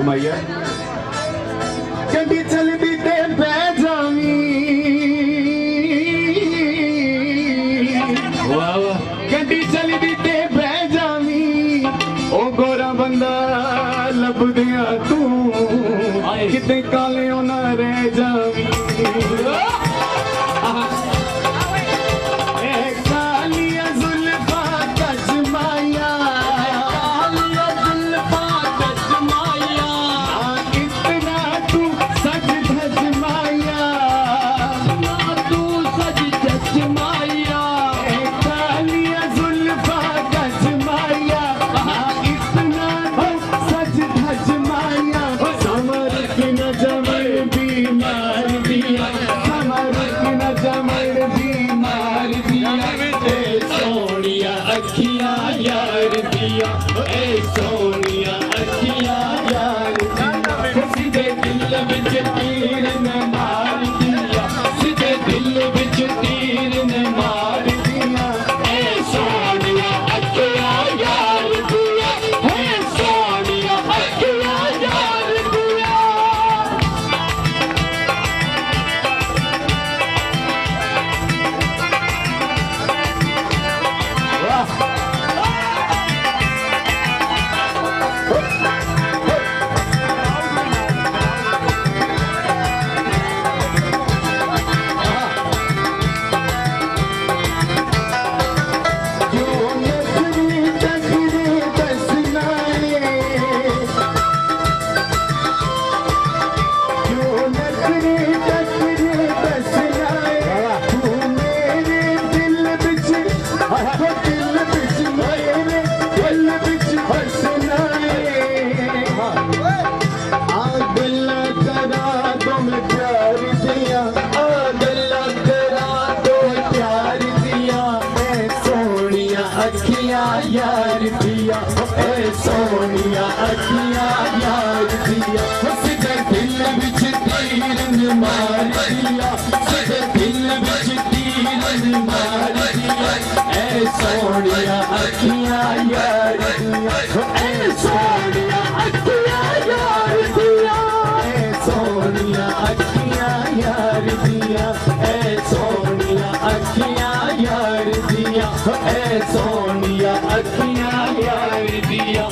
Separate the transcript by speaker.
Speaker 1: घुमाइए। गड्डी चलदी ते बह जावी, वाह वाह, गड्डी चलदी ते बह जावी, ओ गोरा बंदा लभदिया तू किते काले ना रह जावी। सोनिया अखियां यार दिया, सीधे दिल विच तीर ने मार दिया, सीधे दिल विच तीर ने मार दिया। ए सोनिया अखियां यार दिया, ए सोनिया अखियां यार दिया। वाह यार दिया, ए सोनिया अखियां यार दिया, सीधे दिल विच तीर ने मार दिया, सीधे दिल विच तीर ने मार दिया। ए सोनिया अखियां यार दिया, ए सोनिया अखियां यार दिया, ए सोनिया अखियां यार दिया, ए सोनिया अखियां यार दिया, ए सोनिया अखियां यार दिया।